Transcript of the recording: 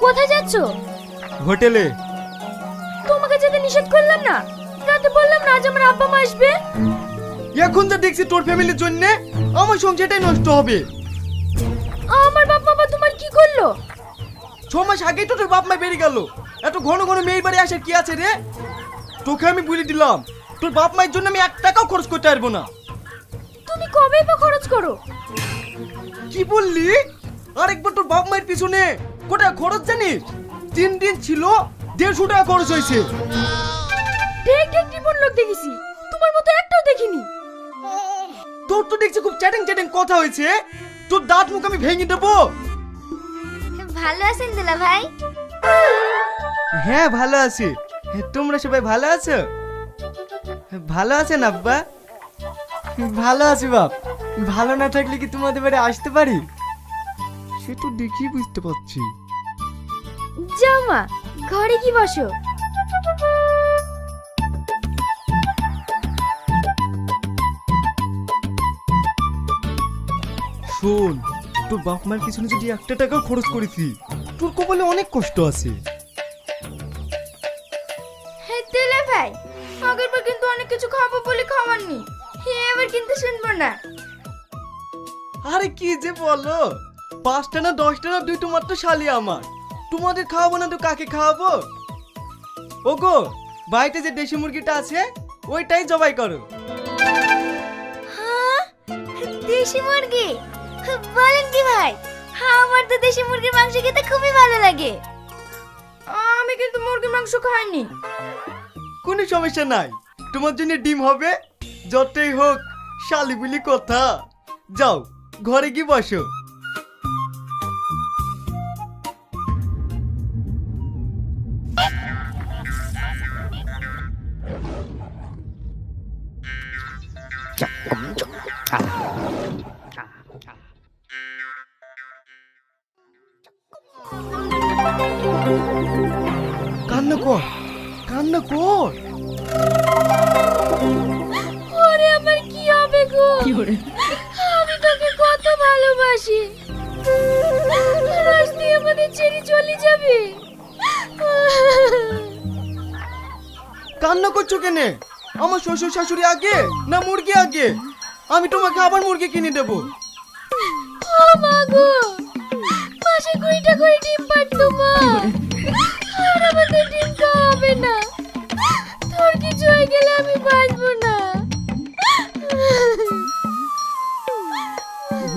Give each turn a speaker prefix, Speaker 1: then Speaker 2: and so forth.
Speaker 1: কোথায় যাচ্ছো?
Speaker 2: হোটেলে।
Speaker 1: তোমাকে যেতে নিষেধ করলাম না? রাতে বললাম না আজ আমার আব্বা মা আসবে।
Speaker 2: এখন যা দেখছি তোর ফ্যামিলির জন্য আমার সংসারটাই নষ্ট হবে।
Speaker 1: আমার বাপ মা তোমার কি করলো?
Speaker 2: 6 মাস আগেই তো তোর বাপ মা বেরিয়ে গেল, এত ঘন ঘন মেয়ের বাড়ি আসার কি আছে রে? তোকে আমি বলে দিলাম তোর বাপ মায়ের জন্য আমি 1 টাকাও খরচ করতে পারবো না।
Speaker 1: তুমি কবে বা খরচ করো?
Speaker 2: কি বললি? আরেকবার তোর বাপ মায়ের পিছনে কোটা খরচ জানিস? 3 দিন ছিল 150 টাকা খরচ হয়েছে।
Speaker 1: দেখ দেখ টিপন লোক দেখেছি, তোমার মতো একটাও দেখিনি।
Speaker 2: তোর তো দেখছি খুব চ্যাটিং চ্যাটিং কথা হয়েছে, তোর দাঁত মুখ আমি ভেঙে দেবো।
Speaker 1: ভালো আছেন দুলা ভাই?
Speaker 2: হ্যাঁ ভালো আছি। তোমরা সবাই ভালো আছো? ভালো আছেন আব্বা? ভালো আছি বাপ। ভালো না থাকলে কি তোমাদের বাড়ি আসতে পারি? সে তো দেখি বুঝতে পারছি।
Speaker 1: যাও মা, ঘরে কি বসো।
Speaker 2: শোন, তোর বাপ মার পিছনে যদি 1 টাকাও খরচ করেছি, তোর কপালে অনেক কষ্ট আছে।
Speaker 1: হ্যাঁ দুলা ভাই, আগেরবার কিন্তু অনেক কিছু খাবো বলে খাওয়াননি, এবার কিন্তু শুনবো না।
Speaker 2: আরে কি যে বলো, 5টা না 10টা না 2 তোমার তো শালি আমার, তোমাদের খাওয়াবো না তো কাকে খাওয়াবো? ওগো, বাড়িতে যে দেশি মুরগিটা আছে ওইটাই জবাই করো।
Speaker 1: হ্যাঁ, দেশি মুরগি? বলেন কি ভাই, আমার তো দেশি মুরগির মাংস খেতে খুবই ভালো লাগে। আমি কিন্তু মুরগির মাংস খাইনি।
Speaker 2: কোনো সমস্যা নাই, তোমার জন্য ডিম হবে। যতই হোক শালি বলি কথা। যাও ঘরে গিয়ে বসো। কান্না কর, কান্না কর।
Speaker 1: ওরে আমার কি হবে গো? আমি তোকে কত ভালোবাসি, আজ তুই আমাদের ছেড়ে চলে যাবি।
Speaker 2: কান্না করছো কেনে? আমার শ্বশুর শাশুড়ি আগে না মুরগি আগে? আমি তোমাকে আবার মুরগি কিনে দেবো।
Speaker 1: ও মা গো, মাসে 20টা করে ডিম পাড়তো মা, আর আমাদের ডিম খাওয়া হবে না। তোর কিছু হয়ে গেলে আমি বাঁচবো না।